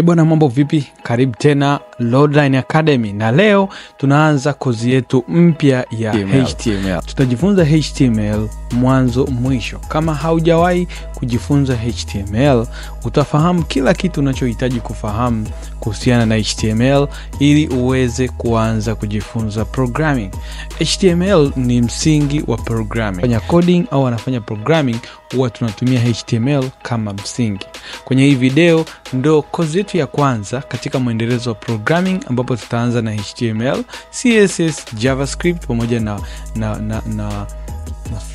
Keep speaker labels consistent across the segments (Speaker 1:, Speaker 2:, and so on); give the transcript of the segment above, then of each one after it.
Speaker 1: Bwana, mambo vipi? Karibu tena Loadline Academy, na leo tunaanza kozi yetu mpya ya HTML. Tutajifunza HTML mwanzo mwisho. Kama haujawahi kujifunza HTML, utafahamu kila kitu unachohitaji kufahamu kuhusiana na HTML ili uweze kuanza kujifunza programming. HTML ni msingi wa programming. Kwenye coding au anafanya programming, huwa tunatumia HTML kama msingi. Kwenye hii video ndo kozi yetu ya kwanza katika mwendelezo wa programming, ambapo tutaanza na HTML, CSS, JavaScript pamoja na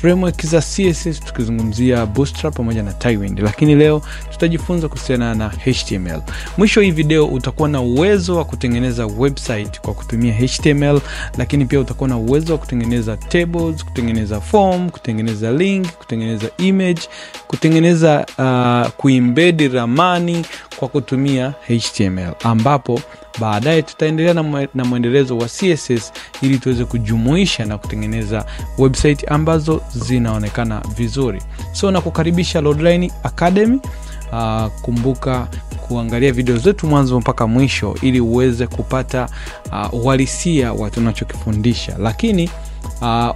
Speaker 1: framework za CSS, tukizungumzia Bootstrap pamoja na Tailwind. Lakini leo tutajifunza kuhusiana na HTML. Mwisho hii video utakuwa na uwezo wa kutengeneza website kwa kutumia HTML, lakini pia utakuwa na uwezo wa kutengeneza tables, kutengeneza form, kutengeneza link, kutengeneza image, kutengeneza kuembed ramani kwa kutumia HTML, ambapo baadaye tutaendelea na mwendelezo wa CSS ili tuweze kujumuisha na kutengeneza website ambazo zinaonekana vizuri. So nakukaribisha Loadline Academy. Kumbuka kuangalia video zetu mwanzo mpaka mwisho ili uweze kupata uhalisia wa tunachokifundisha. Lakini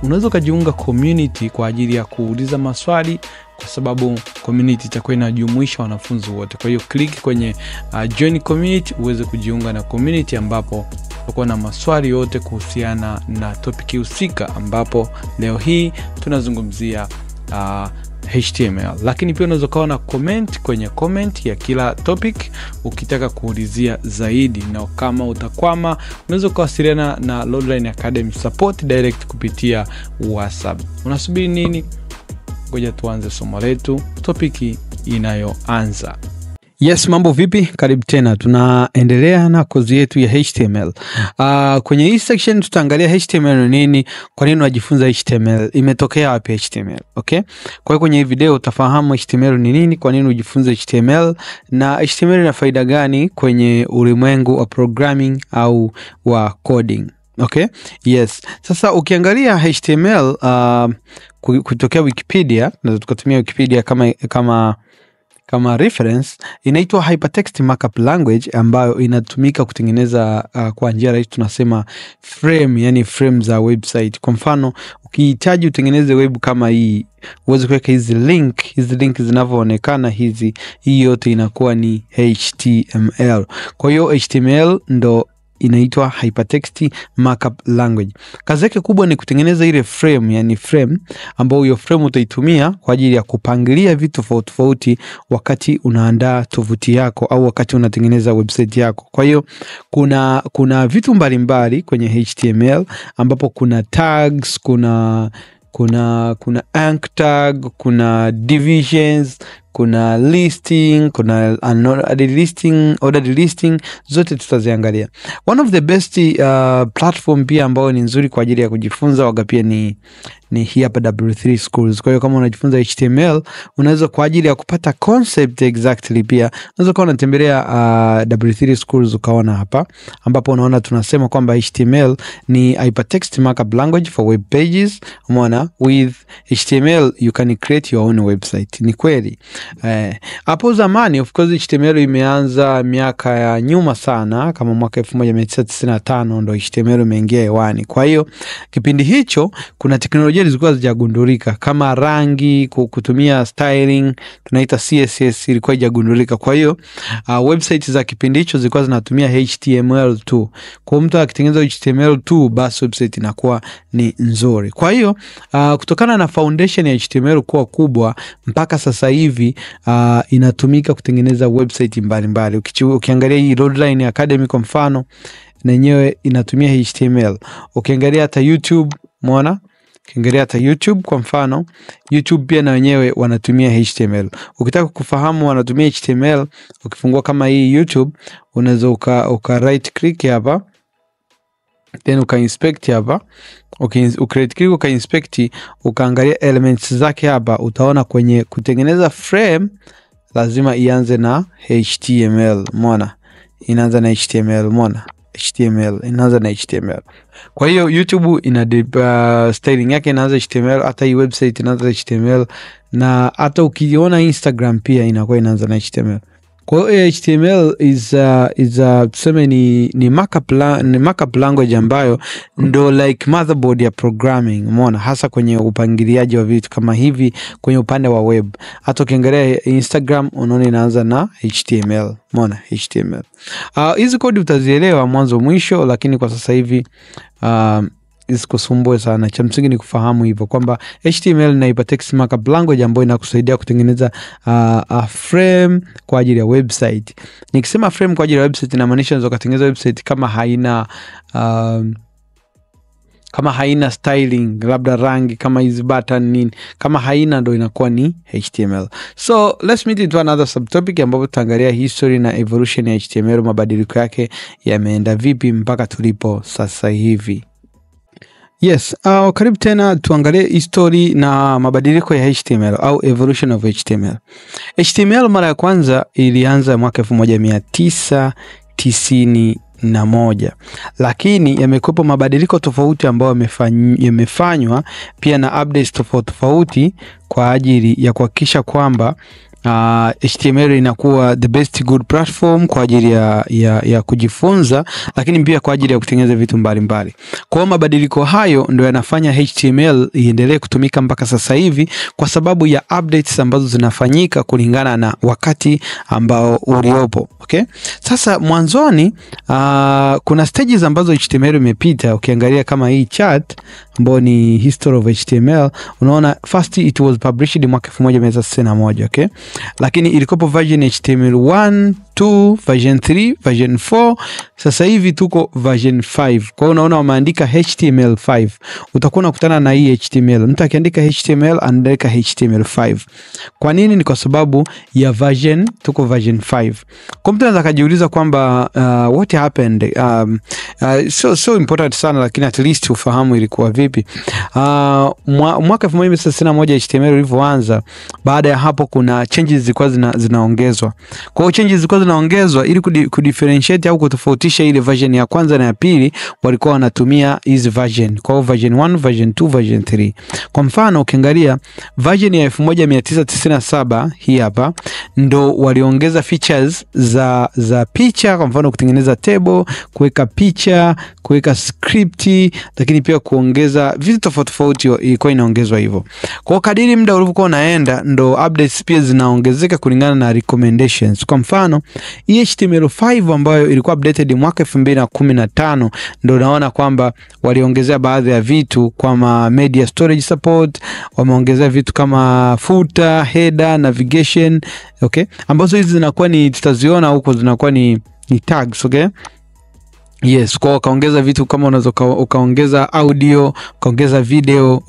Speaker 1: unaweza kujiunga community kwa ajili ya kuuliza maswali, kwa sababu community itakuwa inajumuisha wanafunzi wote. Kwa hiyo click kwenye join community uweze kujiunga na community, ambapo tutakuwa na maswali yote kuhusiana na topic husika, ambapo leo hii tunazungumzia HTML. Lakini pia unaweza kuwa na comment kwenye comment ya kila topic ukitaka kuulizia zaidi, na kama utakwama unaweza kuwasiliana na Loadline Academy support direct kupitia WhatsApp. Unasubiri nini? Ngoja tuanze somo letu, topiki inayoanza. Yes, mambo vipi? Karibu tena. Tunaendelea na kozi yetu ya HTML. Kwenye hii section tutaangalia HTML ni nini, kwa nini unajifunza HTML, imetokea wapi HTML, okay? Kwa hiyo kwenye hii video utafahamu HTML ni nini, kwa nini ujifunze HTML, na HTML ina faida gani kwenye ulimwengu wa programming au wa coding. Okay? Yes. Sasa ukiangalia HTML kutokea Wikipedia, na tukatumia Wikipedia kama reference, inaitwa Hypertext Markup Language, ambayo inatumika kutengeneza kwa njia rahisi tunasema frame, yani frame za website. Kwa mfano, ukihitaji utengeneze web kama hii, uweze kuweka hizi link zinavyoonekana hii yote inakuwa ni HTML. Kwa hiyo HTML ndo inaitwa Hypertext Markup Language. Kazi yake kubwa ni kutengeneza ile frame, yani frame ambayo hiyo frame utaitumia kwa ajili ya kupangilia vitu tofauti wakati unaandaa tovuti yako au wakati unatengeneza website yako. Kwa hiyo kuna vitu mbalimbali kwenye HTML, ambapo kuna tags, kuna anchor tag, kuna divisions, kuna listing, kuna ordered listing, zote tutaziangalia. One of the best platform pia ambayo ni nzuri kwa ajili ya kujifunza waga pia ni hii hapa W3 Schools. Kwa hiyo kama unajifunza HTML, unaweza kwa ajili ya kupata concept exactly, pia unaweza kuwa unatembelea W3 Schools ukaona hapa, ambapo unaona tunasema kwamba HTML ni Hypertext Markup Language for web pages. Umeona, with HTML you can create your own website. Ni kweli. Hapo zamani of course HTML imeanza miaka ya nyuma sana, kama mwaka 1995 ndo HTML imeingia hewani. Kwa hiyo kipindi hicho kuna teknolojia zilikuwa hazijagundulika, kama rangi, kutumia styling, tunaita CSS, ilikuwa haijagundulika. Kwa hiyo website za kipindi hicho zilikuwa zinatumia HTML2. Kwa mtu akitengeneza HTML2, basi website inakuwa ni nzuri. Kwa hiyo kutokana na foundation ya HTML kuwa kubwa, mpaka sasa hivi inatumika kutengeneza website mbalimbali. Ukiangalia hii Loadline Academy kwa mfano, na yenyewe inatumia HTML. Ukiangalia hata YouTube, umeona? Ukiangalia hata YouTube kwa mfano, YouTube pia na wenyewe wanatumia HTML. Ukitaka kufahamu wanatumia HTML, ukifungua kama hii YouTube, unaweza uka right click hapa, then uka inspect hapa. Right click uka inspect, ukaangalia elements zake hapa, utaona kwenye kutengeneza frame lazima ianze na HTML. Umeona? Inaanza na HTML, umeona? inaanza na HTML. Kwa hiyo YouTube ina styling yake inaanza HTML, hata hii website inaanza HTML, na hata ukiona Instagram pia inakuwa inaanza na HTML. Kwa hiyo HTML is tuseme ni markup language ambayo ndo like motherboard ya programming, umeona, hasa kwenye upangiliaji wa vitu kama hivi kwenye upande wa web. Hata ukiangalia Instagram unaona inaanza na HTML, umeona, HTML. Hizi kodi utazielewa mwanzo mwisho, lakini kwa sasa hivi isikusumbue sana. Cha msingi ni kufahamu hivyo kwamba HTML na hypertext markup language ambayo inakusaidia kutengeneza frame kwa ajili ya website. Nikisema frame kwa ajili ya website inamaanisha unaweza kutengeneza website kama haina styling, labda rangi kama hizi button nini, kama haina ndo inakuwa ni HTML. So let's meet into another subtopic ambapo tutaangalia history na evolution ya HTML, mabadiliko yake yameenda vipi mpaka tulipo sasa hivi. Yes, karibu tena tuangalie history na mabadiliko ya HTML au evolution of HTML. HTML mara ya kwanza ilianza mwaka 1991, lakini yamekuwepo mabadiliko tofauti ambayo yamefanywa pia na updates tofauti kwa ajili ya kuhakikisha kwamba HTML inakuwa the best good platform kwa ajili ya kujifunza, lakini pia kwa ajili ya kutengeneza vitu mbalimbali. Kwa mabadiliko hayo ndio yanafanya HTML iendelee kutumika mpaka sasa hivi kwa sababu ya updates ambazo zinafanyika kulingana na wakati ambao uliopo. Okay? Sasa mwanzoni kuna stages ambazo HTML imepita. Ukiangalia kama hii chart ambayo ni history of HTML, unaona first it was published mwaka 1961, okay? Lakini ilikopo version HTML 1, 2, version 3, version 4, sasa hivi tuko version 5. Kwa hiyo unaona wameandika HTML5. Utakuwa unakutana na hii HTML. Mtu akiandika HTML anaandika HTML5. Kwa nini? Ni kwa sababu ya version, tuko version 5. Kwa mtu anaweza kujiuliza kwamba what happened? So important sana, lakini at least ufahamu ilikuwa vipi. Mwaka 1961 HTML ilivyoanza, baada ya hapo kuna changes zilikuwa zinaongezwa. Kwa hiyo changes zilikuwa zinaongezwa ili kudifferentiate au kutofautisha ile version ya kwanza na ya pili, walikuwa wanatumia hizi version. Kwa hiyo version 1, version 2, version 3. Kwa mfano ukiangalia version ya 1997 hii hapa ndo waliongeza features za picha, kwa mfano kutengeneza table, kuweka picha, kuweka script, lakini pia kuongeza vitu tofauti ilikuwa inaongezwa hivyo. Kwa kadiri muda ulivyokuwa unaenda ndo updates pia zinaongezeka kulingana na recommendations. Kwa mfano HTML5 ambayo ilikuwa updated mwaka 2015 ndo naona kwamba waliongezea baadhi ya vitu kama media storage support, wameongezea vitu kama footer, header, navigation, okay? Ambazo hizi zinakuwa ni tutaziona huko zinakuwa ni tags, okay? Yes, kwa ukaongeza vitu kama unaweza ukaongeza audio, ukaongeza video,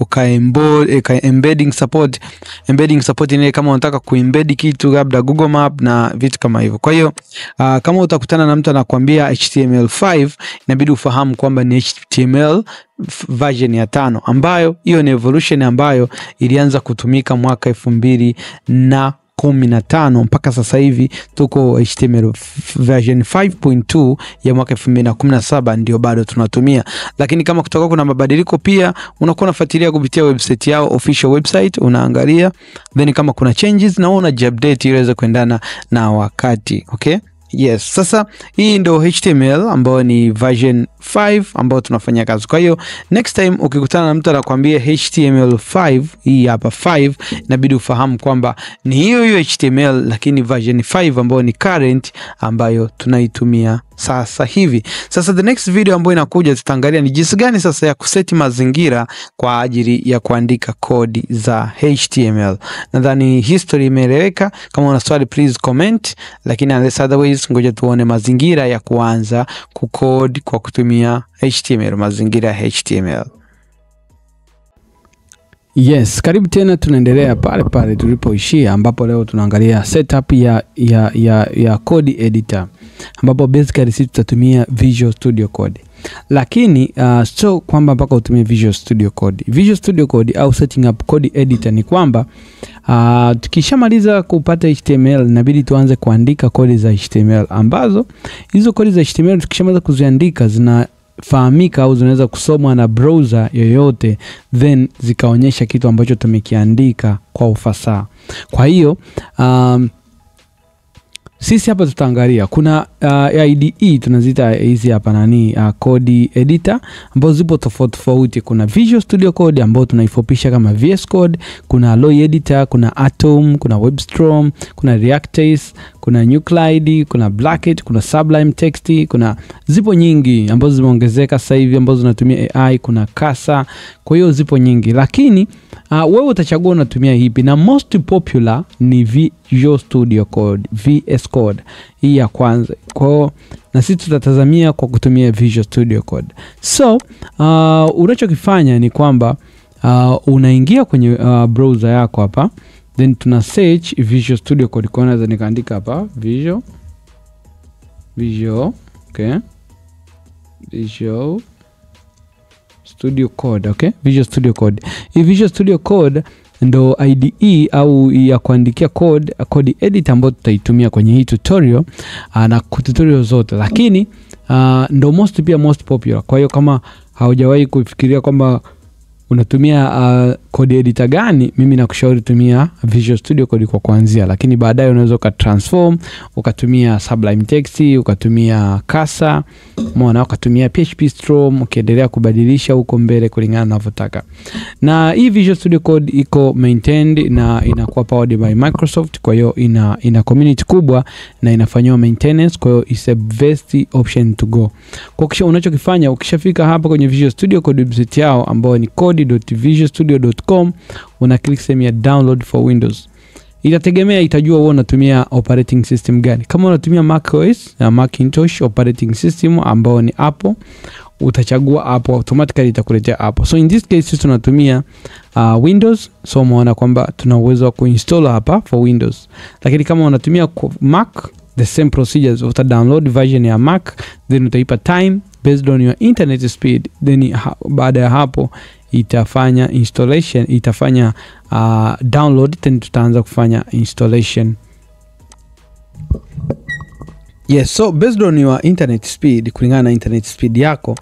Speaker 1: embedding support. Embedding support ni kama unataka kuembed kitu labda Google Map na vitu kama hivyo. Kwa hiyo kama utakutana na mtu anakuambia HTML5, inabidi ufahamu kwamba ni HTML version ya 5, ambayo hiyo ni evolution ambayo ilianza kutumika mwaka 2015 mpaka sasa hivi tuko HTML version 5.2 ya mwaka 2017 ndio bado tunatumia. Lakini kama kutoka kuna mabadiliko pia unakuwa unafuatilia kupitia website yao, official website, unaangalia, then kama kuna changes na update ili iweze kuendana na wakati, okay? Yes, sasa hii ndio HTML ambayo ni version 5 ambayo tunafanya kazi. Kwa hiyo next time ukikutana na mtu anakuambia HTML5, hii hapa 5, inabidi ufahamu kwamba ni hiyo HTML lakini version 5 ambayo ni current ambayo tunaitumia sasa hivi. Sasa the next video ambayo inakuja tutaangalia ni jinsi gani sasa ya kuseti mazingira kwa ajili ya kuandika kodi za HTML. Nadhani history imeeleweka. Kama una swali please comment, lakini unless otherwise ngoja tuone mazingira ya kuanza kukodi kwa kutumia HTML, mazingira ya HTML. Yes, karibu tena, tunaendelea pale tulipoishia, ambapo leo tunaangalia setup ya code editor, ambapo basically sisi tutatumia Visual Studio Code. Lakini so kwamba mpaka utumie Visual Studio Code. Visual Studio Code au setting up code editor ni kwamba tukishamaliza kupata HTML inabidi tuanze kuandika kodi za HTML, ambazo hizo kodi za HTML tukishamaliza kuziandika zinafahamika au zinaweza kusomwa na browser yoyote, then zikaonyesha kitu ambacho tumekiandika kwa ufasaha. Kwa hiyo sisi hapa tutaangalia kuna IDE tunaziita hizi hapa code editor ambazo zipo tofauti. Kuna Visual Studio Code ambao tunaifupisha kama VS Code, kuna Alloy Editor, kuna Atom, kuna WebStorm, kuna Reactace, kuna Nuclide, kuna Blackit, kuna Sublime Text, kuna zipo nyingi ambazo zimeongezeka sasa hivi ambazo zinatumia AI, kuna Casa. Kwa hiyo zipo nyingi, lakini wewe utachagua unatumia hipi, na most popular ni Visual Studio Code, VS Code. Hii ya kwanza. Kwa na sisi tutatazamia kwa kutumia Visual Studio Code. So, unachokifanya ni kwamba unaingia kwenye browser yako hapa, then tuna search Visual Studio Code. Kwa naweza nikaandika hapa Visual, okay? Visual Studio Code, okay? Visual Studio Code. Hii Visual Studio Code ndo IDE au ya kuandikia code editor ambayo tutaitumia kwenye hii tutorial na tutorial zote, lakini ndo most popular. Kwa hiyo kama haujawahi kufikiria kwamba unatumia code editor gani, mimi nakushauri tumia Visual Studio Code kwa kuanzia, lakini baadaye unaweza ukatransform, ukatumia Sublime Text, ukatumia Casa, ukatumia PHP Storm, ukiendelea kubadilisha huko mbele kulingana na unavyotaka. Na hii Visual Studio Code iko maintained na inakuwa powered by Microsoft, kwa hiyo ina community kubwa na inafanywa maintenance, kwa hiyo is a best option to go. Kwa kisha unachokifanya ukishafika hapa kwenye Visual Studio Code website yao ambao ni code.visualstudio.com, una click sehemu ya download for Windows. Itategemea, itajua wewe unatumia operating system gani. Kama unatumia macOS na Macintosh operating system ambao ni Apple, utachagua Apple, automatically itakuletea Apple. So in this case sisi tunatumia Windows, so umeona kwamba tuna uwezo wa kuinstall hapa for Windows. Lakini kama unatumia Mac, the same procedures, uta download version ya Mac, then utaipa time based on your internet speed, then baada ya hapo itafanya installation, itafanya download, then tutaanza kufanya installation. Yes, so based on your internet speed, kulingana na internet speed yako,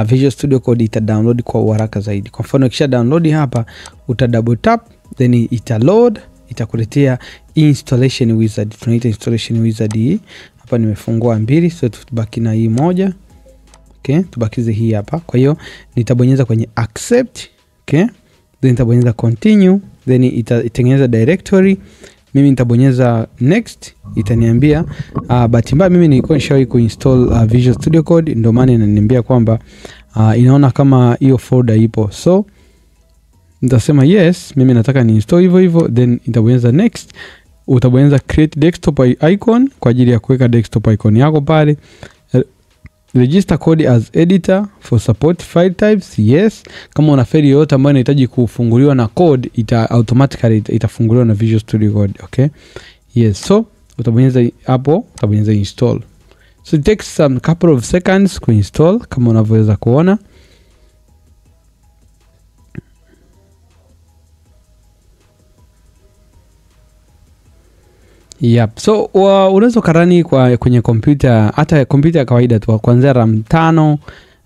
Speaker 1: Visual Studio Code ita download kwa haraka zaidi. Kwa mfano kisha download hapa, uta double tap, then ita load, itakuletea installation wizard. Tunaita installation wizard hii. Hapa nimefungua mbili, so tubaki na hii moja. Okay, tubakize hii hapa. Kwa hiyo nitabonyeza kwenye accept, okay? Then nitabonyeza continue, then itatengeneza directory. Mimi nitabonyeza next, itaniambia bahati mbaya mimi nilikuwa nishawahi kuinstall Visual Studio Code, ndio maana inaniambia kwamba inaona kama hiyo folder ipo. So nitasema yes, mimi nataka ni install hivyo, then nitabonyeza next. Utabonyeza create desktop icon kwa ajili ya kuweka desktop icon yako pale. Register code as editor for support file types. Yes, kama una file yoyote ambayo inahitaji kufunguliwa na code, automatically itafunguliwa na Visual Studio Code, okay? Yes, so utabonyeza hapo, utabonyeza install. So it takes some couple of seconds to install kama unavyoweza kuona. Yep. So unaweza karani kwenye computer, hata computer ya kawaida tu, kuanzia RAM 5,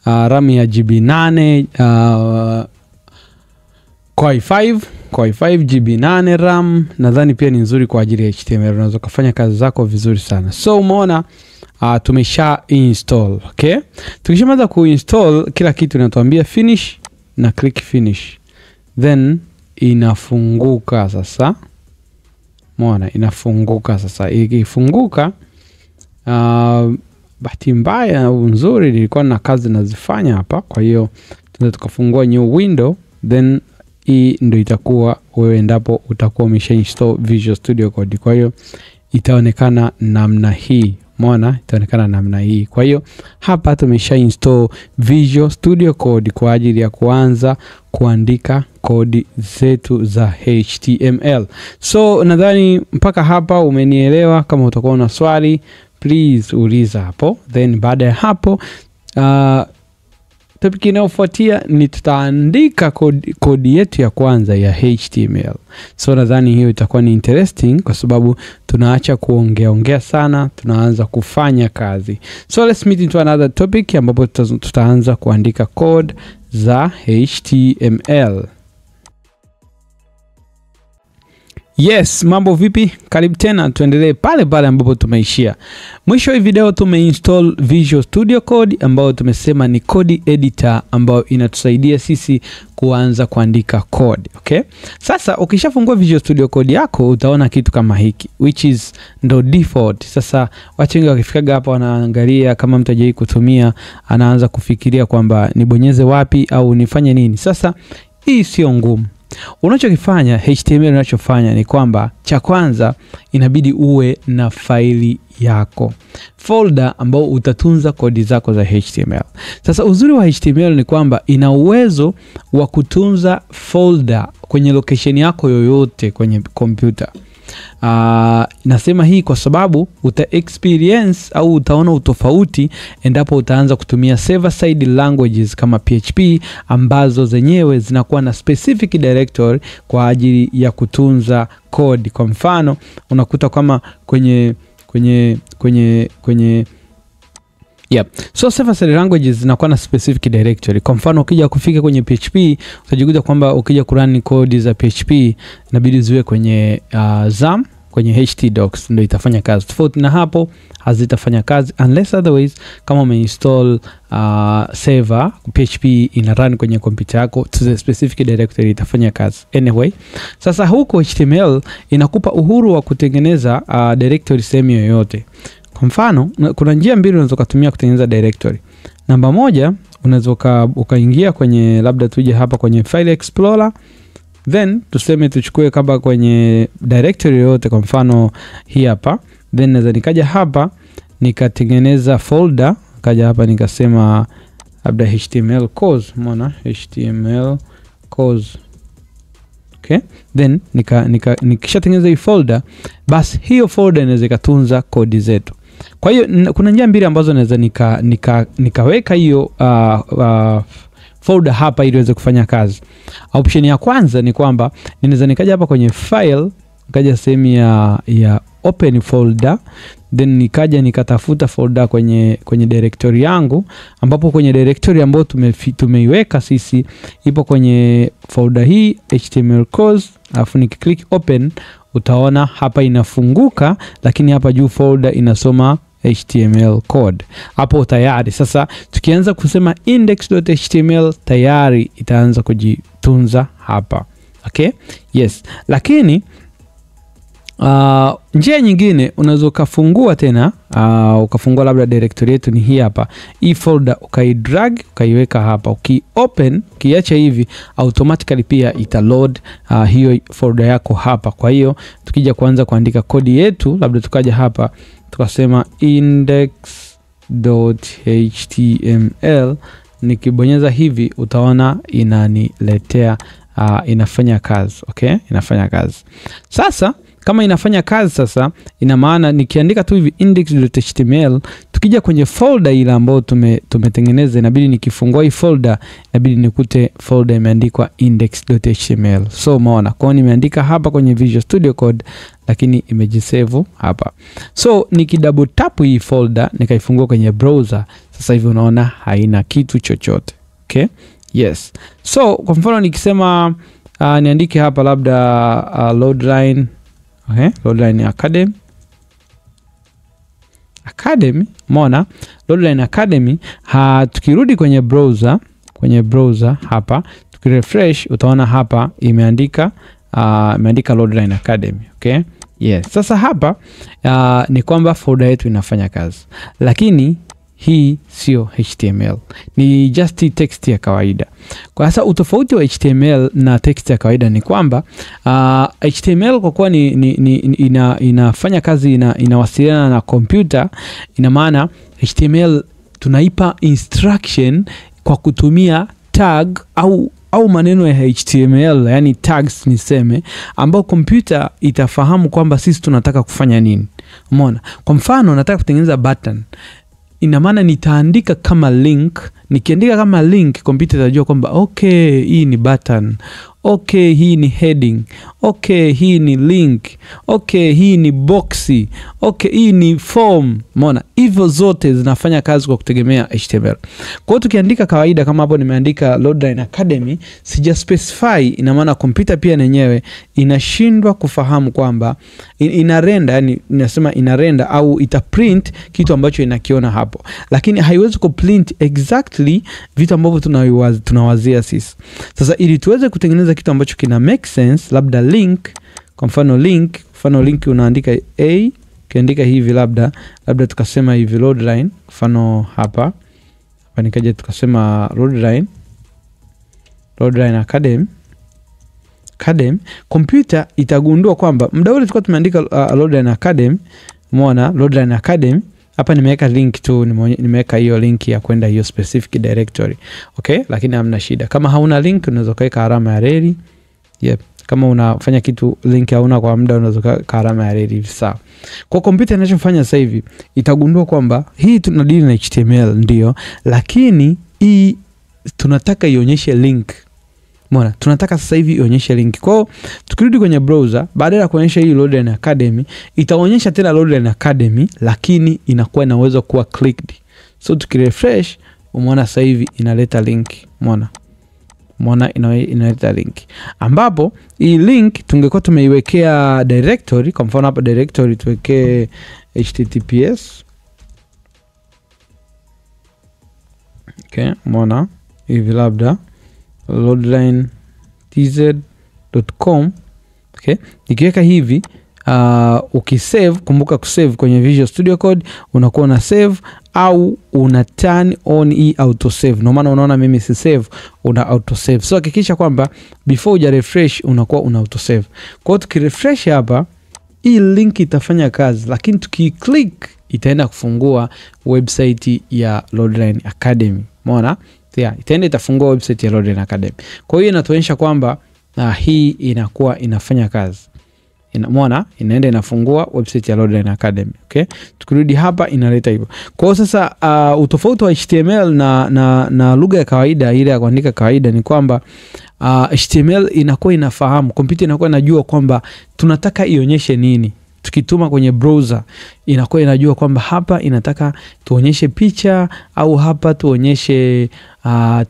Speaker 1: RAM ya GB 8, Core i5 GB 8 RAM. Nadhani pia ni nzuri kwa ajili ya HTML, unaweza kufanya kazi zako vizuri sana. So umeona tumesha install, okay? Tukishamaliza kuinstall kila kitu inatuambia finish, na click finish. Then inafunguka sasa. Umeona inafunguka sasa. Ikifunguka bahati mbaya au nzuri nilikuwa na kazi nazifanya hapa, kwa hiyo tunaweza tukafungua new window, then hii ndio itakuwa wewe endapo utakuwa umesha install Visual Studio Code. Kwa hiyo itaonekana namna hii. Umeona itaonekana namna hii. Kwa hiyo hapa tumesha install Visual Studio Code kwa ajili ya kuanza kuandika kodi zetu za HTML. So nadhani mpaka hapa umenielewa. Kama utakuwa na swali, please uliza hapo. Then baada ya hapo topic inayofuatia ni tutaandika kodi yetu ya kwanza ya HTML. So nadhani hiyo itakuwa ni interesting kwa sababu tunaacha kuongea sana, tunaanza kufanya kazi. So let's meet into another topic ambapo tutaanza kuandika code za HTML. Yes, mambo vipi? Karibu tena, tuendelee pale pale ambapo tumeishia. Mwisho hii video tumeinstall Visual Studio Code ambayo tumesema ni code editor ambayo inatusaidia sisi kuanza kuandika code, okay? Sasa ukishafungua Visual Studio Code yako utaona kitu kama hiki, which is ndo default. Sasa watu wengi wakifikaga hapa wanaangalia kama mtu hajai kutumia, anaanza kufikiria kwamba nibonyeze wapi au nifanye nini. Sasa hii sio ngumu. Unachokifanya, HTML unachofanya ni kwamba cha kwanza inabidi uwe na faili yako, folder ambao utatunza kodi zako za HTML. Sasa uzuri wa HTML ni kwamba ina uwezo wa kutunza folder kwenye location yako yoyote kwenye kompyuta. Nasema hii kwa sababu uta experience au utaona utofauti endapo utaanza kutumia server side languages kama PHP ambazo zenyewe zinakuwa na specific directory kwa ajili ya kutunza code. Kwa mfano unakuta kama kwenye so server side languages zinakuwa na specific directory. Kwa mfano ukija kufika kwenye PHP utajikuta kwamba ukija kurun code za PHP inabidi ziwe kwenye XAMPP, kwenye htdocs ndio itafanya kazi. Tofauti na hapo hazitafanya kazi unless otherwise kama umeinstall server PHP ina run kwenye kompyuta yako to the specific directory itafanya kazi. Anyway, sasa huko HTML inakupa uhuru wa kutengeneza directory sehemu yoyote. Kwa mfano kuna njia mbili unaweza kutumia kutengeneza directory. Namba moja, unaweza ukaingia kwenye, labda tuje hapa kwenye file explorer, then tuseme tuchukue kama kwenye directory yote, kwa mfano hii hapa, then naweza nikaja hapa nikatengeneza folder, kaja hapa nikasema labda HTML course, umeona HTML course. Okay, then nikishatengeneza hii folder, basi hiyo folder inaweza kutunza kodi zetu. Kwa hiyo kuna njia mbili ambazo naweza nikaweka hiyo folder hapa ili iweze kufanya kazi. Option ya kwanza ni kwamba ninaweza nikaja hapa kwenye file, nikaja sehemu ya open folder, then nikaja nikatafuta folder kwenye directory yangu, ambapo kwenye directory ambayo tumeiweka sisi ipo kwenye folder hii HTML course. Alafu nikiklik open utaona hapa inafunguka, lakini hapa juu folder inasoma HTML code. Hapo tayari sasa tukianza kusema index.html tayari itaanza kujitunza hapa. Okay? Yes. Lakini njia nyingine unaweza ukafungua tena, ukafungua labda directory yetu ni hii hapa. Hii folder ukaidrag, ukaiweka hapa. Ukiopen, ukiacha hivi automatically pia itaload hiyo folder yako hapa. Kwa hiyo tukija kuanza kuandika kodi yetu, labda tukaja hapa tukasema index.html, nikibonyeza hivi utaona inaniletea inafanya kazi. Okay? Inafanya kazi. Sasa kama inafanya kazi sasa, ina maana nikiandika tu hivi index.html, tukija kwenye folder ile ambayo tumetengeneza, inabidi nikifungua hii folder inabidi nikute folder imeandikwa index.html. So umeona, kwa hiyo nimeandika hapa kwenye Visual Studio Code lakini imejisave hapa. So nikidouble tap hii folder nikaifungua kwenye browser, sasa hivi unaona haina kitu chochote. Okay? Yes. So kwa mfano nikisema niandike hapa labda loadline. Okay, Loadline Academy, umeona Loadline Academy. Tukirudi kwenye browser hapa, tukirefresh utaona hapa imeandika Loadline Academy. Okay? Yes. Sasa hapa ni kwamba folder yetu inafanya kazi, lakini hii sio HTML, ni just text ya kawaida. Kwa sasa utofauti wa HTML na text ya kawaida ni kwamba HTML kwa kuwa inafanya kazi, inawasiliana na kompyuta, ina maana HTML tunaipa instruction kwa kutumia tag au maneno ya HTML, yani tags niseme, ambao kompyuta itafahamu kwamba sisi tunataka kufanya nini. Umeona? Kwa mfano nataka kutengeneza button, ina maana nitaandika kama link. Nikiandika kama link, kompyuta itajua kwamba okay, hii ni button. okay, hii ni heading, okay, hii ni link, okay, hii ni boxi, okay, hii ni form. Umeona? Hivyo zote zinafanya kazi kwa kutegemea HTML. Kwa hiyo tukiandika kawaida kama hapo nimeandika Loadline Academy, sija specify, ina maana kompyuta pia yenyewe inashindwa kufahamu kwamba ina render, yani ninasema ina render au ita print kitu ambacho inakiona hapo. Lakini haiwezi kuprint exactly vitu ambavyo tunawazia sisi. Sasa ili tuweze kutengeneza kitu ambacho kina make sense, labda link, kwa mfano link unaandika a, ukiandika hivi labda tukasema hivi Loadline, mfano hapa nikaje tukasema Loadline Academy, kompyuta itagundua kwamba muda ule tulikuwa tumeandika Loadline Academy. Umeona? Loadline Academy hapa nimeweka link tu, nimeweka hiyo link ya kwenda hiyo specific directory. Okay? Lakini hamna shida. Kama hauna link unaweza kuweka alama ya reli. Yep. Kama unafanya kitu link hauna kwa muda unaweza kuweka alama ya reli hivi, sawa. Kwa kompyuta inachofanya sasa hivi itagundua kwamba hii tunadili na HTML ndio, lakini hii tunataka ionyeshe link. Umeona? Tunataka sasa hivi ionyeshe link. Kwa hiyo tukirudi kwenye browser, baada ya kuonyesha hii Loadline Academy, itaonyesha tena Loadline Academy, lakini inakuwa inaweza kuwa clicked. So tukirefresh, umeona sasa hivi inaleta link. Umeona inaleta link. Ambapo hii link tungekuwa tumeiwekea directory, kwa mfano hapa directory tuwekee https. Okay, umeona hivi labda loadlinetz.com. Okay, nikiweka hivi ukisave, kumbuka kusave kwenye Visual Studio Code, unakuwa na save au una turn on hii auto save. No maana unaona mimi si save, una auto save. So hakikisha kwamba before uja refresh unakuwa una auto save. Kwa hiyo tukirefresh hapa, hii link itafanya kazi, lakini tukiclick itaenda kufungua website ya Loadline Academy. Umeona? Itaenda itafungua website ya Loadline Academy. Kwa hiyo inatuonyesha kwamba hii inakuwa inafanya kazi. Umeona? Inaenda inafungua website ya Loadline Academy. Okay? Tukirudi hapa inaleta hivyo. Kwa hiyo sasa utofauti wa HTML na lugha ya kawaida ile ya kuandika kawaida ni kwamba HTML inakuwa inafahamu, kompyuta inakuwa inajua kwamba tunataka ionyeshe nini. Tukituma kwenye browser inakuwa inajua kwamba hapa inataka tuonyeshe picha, au hapa tuonyeshe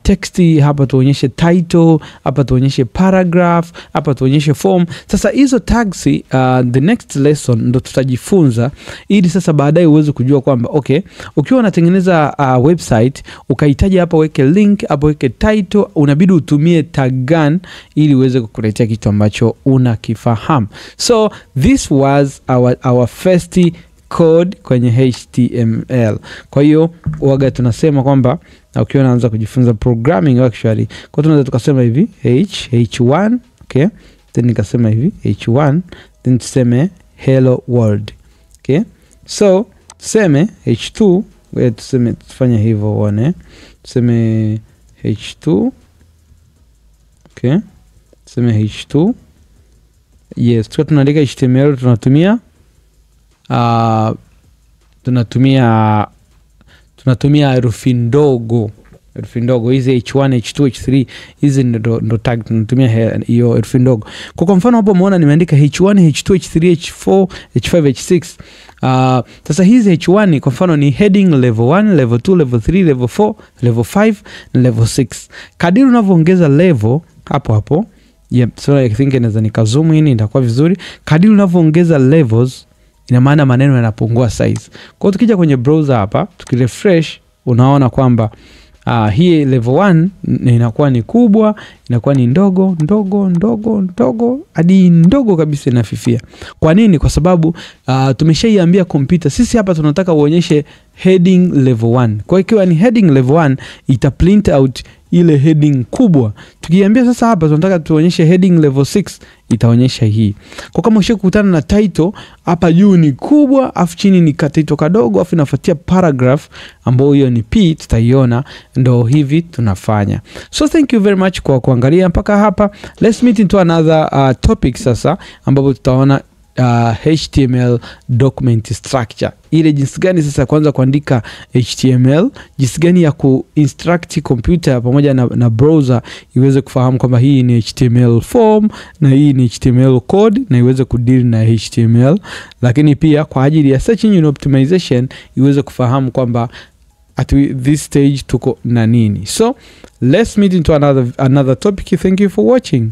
Speaker 1: text, hapa tuonyeshe title, hapa tuonyeshe paragraph, hapa tuonyeshe form. Sasa hizo tags the next lesson ndo tutajifunza, ili sasa baadaye uweze kujua kwamba okay, ukiwa unatengeneza website ukahitaji hapa weke link, hapa weke title, unabidi utumie tag gani ili uweze kukuletea kitu ambacho unakifahamu. So this was our first code kwenye HTML. Kwa hiyo waga tunasema kwamba ukiwa unaanza kujifunza programming actually, kwa tunaweza tukasema hivi h1, okay, then nikasema hivi h1, then tuseme hello world. Okay, so tuseme h2, wewe tuseme tufanye hivyo uone, tuseme h2. Okay, tuseme h2. Yes, tukiwa tunaandika HTML tunatumia herufi ndogo. Hizi h1, h2, h3 hizi ndo tag tunatumia hiyo herufi ndogo. Kwa mfano hapo umeona nimeandika h1, h2, h3, h4, h5, h6. Sasa hizi h1 kwa mfano ni heading level 1, level 2, level 3, level 4, level 5 na level 6. Kadiri unavyoongeza level hapo so I think inaweza nikazoom in itakuwa vizuri. Kadiri unavyoongeza levels ina maana maneno yanapungua size. Kwa hiyo tukija kwenye browser hapa, tukirefresh unaona kwamba hii level 1 inakuwa ni kubwa, inakuwa ni ndogo hadi ndogo kabisa inafifia. Kwa nini? Kwa sababu tumeshaiambia kompyuta sisi hapa tunataka uonyeshe heading level 1. Kwa hiyo ikiwa ni heading level 1 ita print out ile heading kubwa. Tukiambia sasa hapa tunataka tuonyeshe heading level 6, itaonyesha hii. Kwa kama ushakutana na title hapa juu ni kubwa, afu chini ni title kadogo, afu inafuatia paragraph ambayo hiyo ni P, tutaiona. Ndo hivi tunafanya. So thank you very much kwa kuangalia mpaka hapa. Let's meet into another topic sasa, ambapo tutaona HTML document structure. Ile jinsi gani sasa kwanza kuandika HTML, jinsi gani ya kuinstruct computer pamoja na browser iweze kufahamu kwamba hii ni HTML form na hii ni HTML code na iweze kudeal na HTML, lakini pia kwa ajili ya search engine optimization iweze kufahamu kwamba at this stage tuko na nini. So let's meet into another topic. Thank you for watching.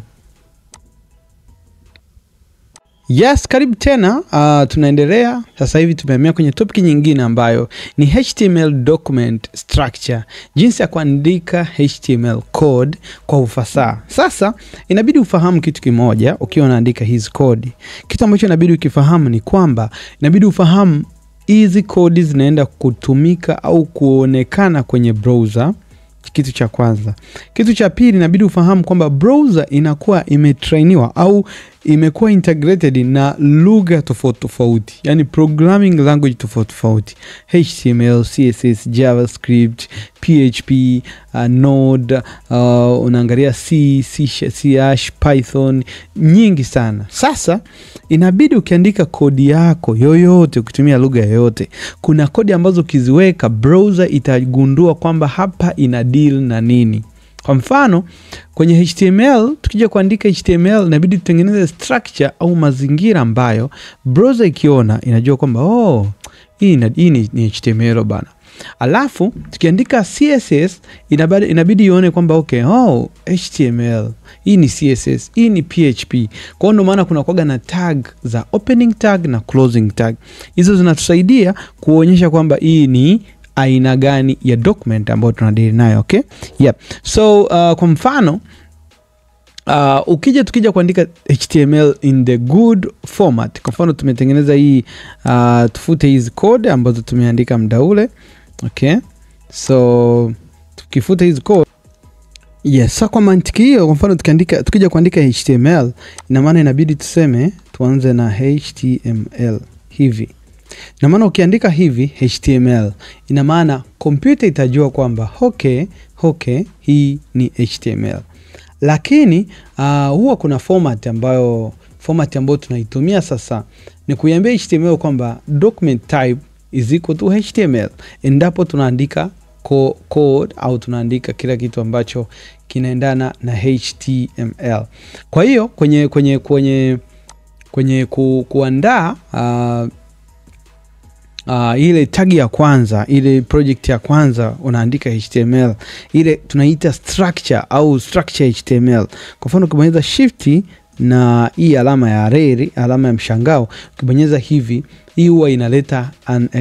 Speaker 1: Yes, karibu tena. Tunaendelea sasa hivi, tumehamia kwenye topic nyingine ambayo ni HTML document structure, jinsi ya kuandika HTML code kwa ufasaha. Sasa inabidi ufahamu kitu kimoja ukiwa unaandika hizi code. Kitu ambacho inabidi ukifahamu ni kwamba inabidi ufahamu hizi code zinaenda kutumika au kuonekana kwenye browser. Kitu cha kwanza. Kitu cha pili, inabidi ufahamu kwamba browser inakuwa imetrainiwa au imekuwa integrated na lugha tofauti tofauti, yani programming language tofauti tofauti, HTML, CSS, JavaScript, PHP, Node, unaangalia C#, Python, nyingi sana. Sasa inabidi ukiandika kodi yako yoyote ukitumia lugha yoyote, kuna kodi ambazo ukiziweka browser itagundua kwamba hapa ina deal na nini. Kwa mfano kwenye HTML, tukija kuandika HTML inabidi tutengeneze structure au mazingira ambayo browser ikiona inajua kwamba hii ni HTML bana. Alafu tukiandika CSS inabidi ione kwamba HTML, hii ni CSS, hii ni PHP. Kwa ndo maana kuna kuwaga na tag za opening tag na closing tag. Hizo zinatusaidia kuonyesha kwamba hii ni aina gani ya document ambayo tunadili nayo. Okay? Yeah. So kwa mfano tukija kuandika HTML in the good format. Kwa mfano tumetengeneza hii, tufute hizi code ambazo tumeandika muda ule. Okay? So tukifuta hizi code, yes, so kwa mantiki hiyo, kwa mfano tukija kuandika HTML, ina maana inabidi tuanze na HTML hivi. Na maana ukiandika hivi HTML, ina maana computer itajua kwamba okay, hii ni HTML. Lakini huwa kuna format ambayo tunaitumia sasa ni kuiambia HTML kwamba document type is equal to HTML. Endapo tunaandika code au tunaandika kila kitu ambacho kinaendana na HTML. Kwa hiyo kwenye kuandaa ile tag ya kwanza, ile project ya kwanza unaandika HTML, ile tunaita structure au structure HTML. Kwa mfano ukibonyeza shift na hii alama ya reli, alama ya mshangao, ukibonyeza hivi, hii huwa inaleta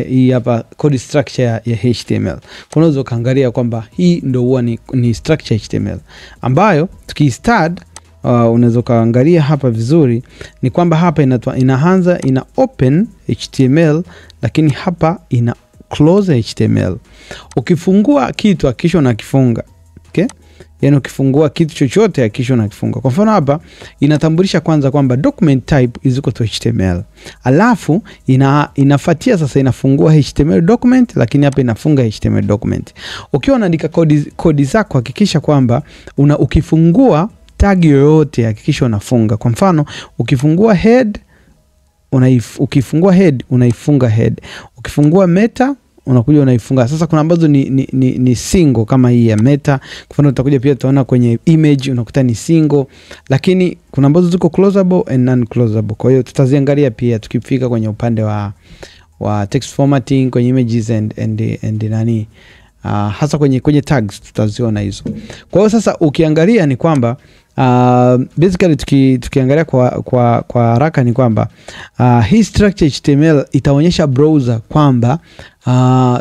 Speaker 1: hii hapa code structure ya HTML. Kwa unaweza kaangalia kwamba hii ndio huwa ni structure HTML ambayo tukistart, unaweza kaangalia hapa vizuri ni kwamba hapa ina open HTML, lakini hapa ina close HTML. Ukifungua kitu hakikisha unakifunga. Okay? Yani ukifungua kitu chochote hakikisha unakifunga. Kwa mfano hapa inatambulisha kwanza kwamba document type is equal to HTML. Alafu inafuatia sasa inafungua HTML document, lakini hapa inafunga HTML document. Ukiwa unaandika kodi zako hakikisha kwamba ukifungua tag yoyote hakikisha unafunga. Kwa mfano ukifungua head unaifunga head. Ukifungua meta unakuja unaifunga. Sasa kuna ambazo ni single kama hii ya meta. Kwa mfano utakuja pia utaona kwenye image unakuta ni single, lakini kuna ambazo ziko closable and non closable. Kwa hiyo tutaziangalia pia tukifika kwenye upande wa text formatting kwenye images and nani, hasa kwenye tags tutaziona hizo. Kwa hiyo sasa ukiangalia ni kwamba basically tukiangalia kwa haraka ni kwamba hii structure HTML itaonyesha browser kwamba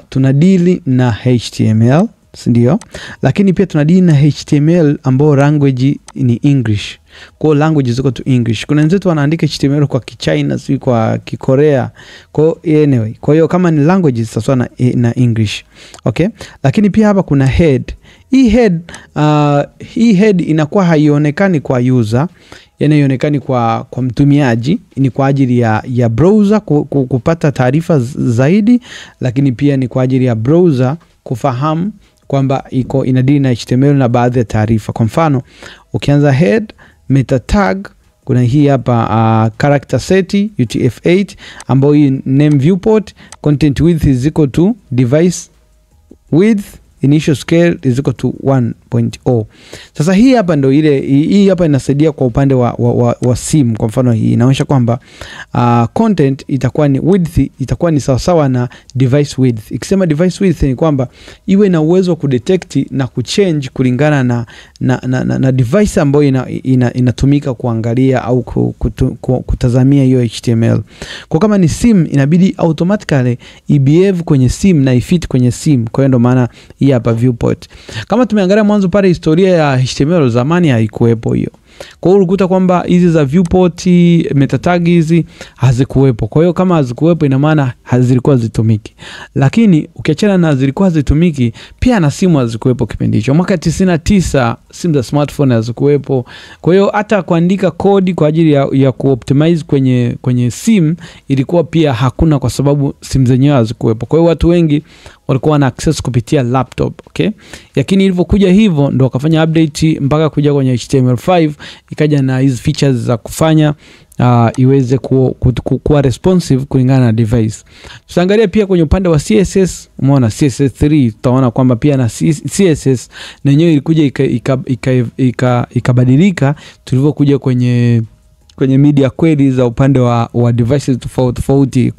Speaker 1: tunadili na HTML, ndio, lakini pia tunadili na HTML ambao language ni English. Kwa language ziko to English. Kuna wenzetu wanaandika HTML kwa Kichina, si kwa Kikorea. Kwa anyway, kwa hiyo kama ni language sasa na English. Okay? Lakini pia hapa kuna head. Hii head inakuwa haionekani kwa user, yani haionekani kwa mtumiaji, ni kwa ajili ya browser kupata taarifa zaidi, lakini pia ni kwa ajili ya browser kufahamu kwamba inadili na HTML na baadhi ya taarifa. Kwa mfano ukianza head meta tag kuna hii hapa character set UTF-8 ambayo hii name viewport, content width is equal to device width, initial scale is equal to 1.0. Sasa hii hapa ndo hii hapa inasaidia kwa upande wa SIM. Kwa mfano hii inaonyesha kwamba content itakuwa ni width itakuwa ni sawasawa na device width. Ikisema device width ni kwamba iwe na uwezo wa kudetect na kuchange kulingana na device ambayo inatumika kuangalia au kutazamia hiyo HTML. Kwa kama ni SIM inabidi automatically ibehave kwenye SIM na ifit kwenye SIM. Kwa hiyo ndo maana hii hapa viewport. Kama tumeangalia mwanzo pale historia ya HTML zamani haikuwepo hiyo. Kwa hiyo ulikuta kwamba hizi za viewport, meta tag hizi hazikuwepo. Kwa hiyo kama hazikuwepo ina maana hazilikuwa zitumiki. Lakini ukiachana na zilikuwa zitumiki, pia na simu hazikuwepo kipindi hicho. Mwaka 99 simu za smartphone hazikuwepo. Kwa hiyo hata kuandika kodi kwa ajili ya kuoptimize kwenye simu ilikuwa pia hakuna, kwa sababu simu zenyewe hazikuwepo. Kwa hiyo watu wengi walikuwa na access kupitia laptop, okay? Lakini ilivyokuja hivyo ndo wakafanya update mpaka kuja kwenye HTML5, ikaja na hizi features za kufanya iweze kuwa responsive kulingana na device. Tutaangalia pia kwenye upande wa CSS, umeona CSS3, tutaona kwamba pia na CSS na yenyewe ilikuja ikabadilika tulivyokuja kwenye media queries za upande wa devices tofauti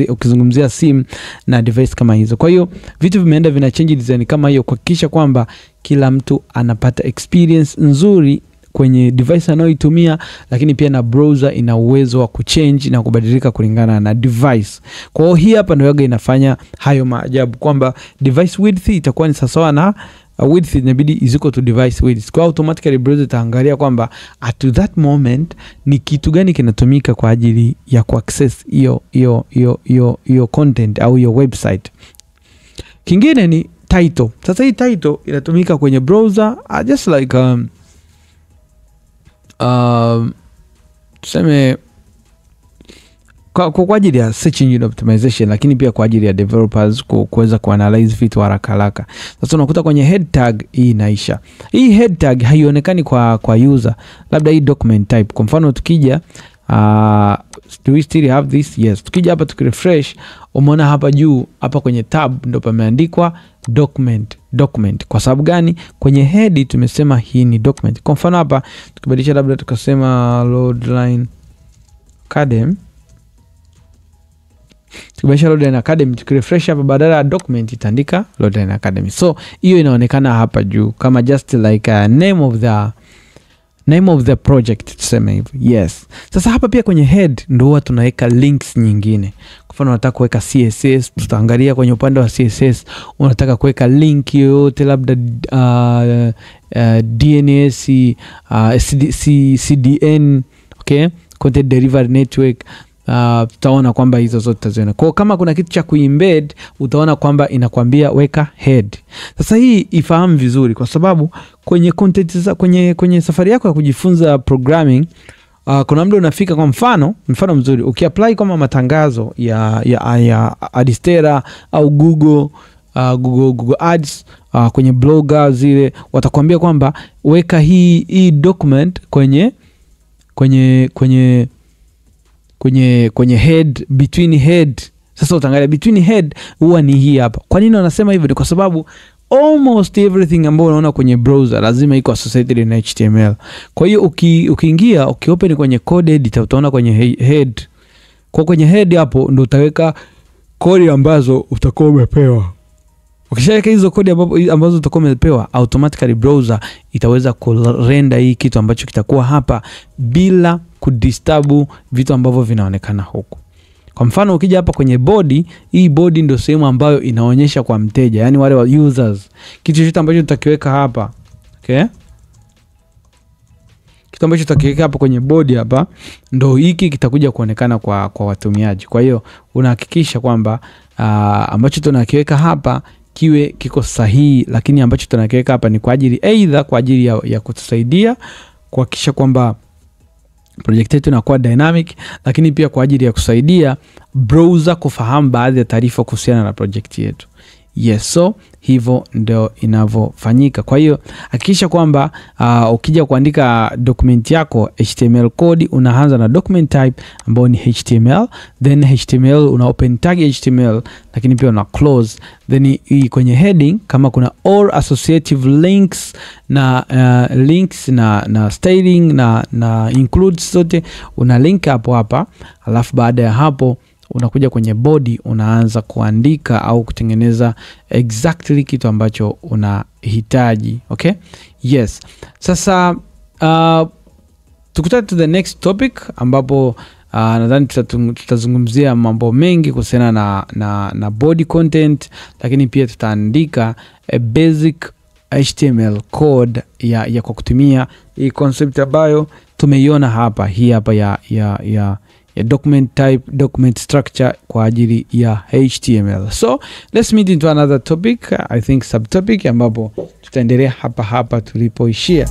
Speaker 1: ukizungumzia SIM na device kama hizo. Kwa hiyo vitu vimeenda vina change design kama hiyo kuhakikisha kwamba kila mtu anapata experience nzuri kwenye device anayoitumia, lakini pia na browser ina uwezo wa kuchange na kubadilika kulingana na device. Kwa hiyo hii hapa ndio inafanya hayo maajabu kwamba device width itakuwa ni sawa na width inabidi is equal to device width. Kwa automatically browser itaangalia kwamba at that moment ni kitu gani kinatumika kwa ajili ya kuaccess hiyo content au hiyo website. Kingine ni title. Sasa hii title inatumika kwenye browser just like tuseme kwa ajili ya search engine optimization, lakini pia kwa ajili ya developers kuweza kuanalyze vitu haraka. Sasa unakuta kwenye head tag hii inaisha. Hii head tag haionekani kwa user. Labda hii document type. Kwa mfano tukija do we still have this? Yes. Tukija hapa tukirefresh, umeona hapa juu hapa kwenye tab ndo pameandikwa document. Kwa sababu gani? Kwenye head tumesema hii ni document. Kwa mfano hapa tukibadilisha labda tukasema Loadline Academy. Tukibadilisha Loadline Academy tukirefresh hapa badala ya document itaandika Loadline Academy. So hiyo inaonekana hapa juu kama just like a name of the project tuseme hivyo. Yes. Sasa hapa pia kwenye head ndo huwa tunaweka links nyingine. Kwa mfano unataka kuweka CSS, tutaangalia kwenye upande wa CSS unataka kuweka link yoyote labda DNS, CDN, okay? Content Delivery Network. Tutaona kwamba hizo zote tutaziona. Kwa kama kuna kitu cha kuembed utaona kwamba inakwambia weka head. Sasa hii ifahamu vizuri kwa sababu kwenye content kwenye safari yako ya kujifunza programming kuna muda unafika, kwa mfano mzuri ukiapply kama matangazo ya Adstera au Google Ads kwenye blogger zile, watakwambia kwamba weka hii document kwenye head, between head. Sasa utaangalia between head huwa ni hii hapa. Kwa nini wanasema hivyo? Ni kwa sababu almost everything ambayo unaona kwenye browser lazima iko associated na HTML. Kwa hiyo ukiingia ukiopen kwenye code editor utaona kwenye head. Kwa kwenye head hapo ndo utaweka kodi ambazo utakuwa umepewa. Ukishaweka hizo kodi ambazo utakuwa umepewa, automatically browser itaweza kurenda hii kitu ambacho kitakuwa hapa bila kudisturb vitu ambavyo vinaonekana huku. Kwa mfano ukija hapa kwenye body, hii body ndio sehemu ambayo inaonyesha kwa mteja, yani wale wa users, kitu chochote ambacho tutakiweka hapa, okay? Kitu ambacho tutakiweka hapa kwenye body hapa ndio hiki kitakuja kuonekana kwa watumiaji. Kwa hiyo unahakikisha kwamba ambacho tunakiweka hapa kiwe kiko sahihi, lakini ambacho tunakiweka hapa ni kwa ajili either kwa ajili ya kutusaidia kuhakikisha kwamba project yetu inakuwa dynamic, lakini pia kwa ajili ya kusaidia browser kufahamu baadhi ya taarifa kuhusiana na project yetu. Yes, so hivyo ndio inavyofanyika. Kwa hiyo hakikisha kwamba ukija kuandika document yako HTML code, unaanza na document type ambao ni HTML, then HTML una open tag HTML, lakini pia una close, then kwenye heading kama kuna all associative links na styling na includes zote una link hapo hapa. Alafu baada ya hapo unakuja kwenye body, unaanza kuandika au kutengeneza exactly kitu ambacho unahitaji. Okay? Yes. Sasa tukutane to the next topic ambapo nadhani tutazungumzia mambo mengi kuhusiana na body content, lakini pia tutaandika a basic HTML code ya kwa kutumia hii concept ambayo tumeiona hapa, hii hapa ya document type, document structure kwa ajili ya HTML. So let's meet into another topic, I think subtopic, ambapo tutaendelea hapa tulipoishia.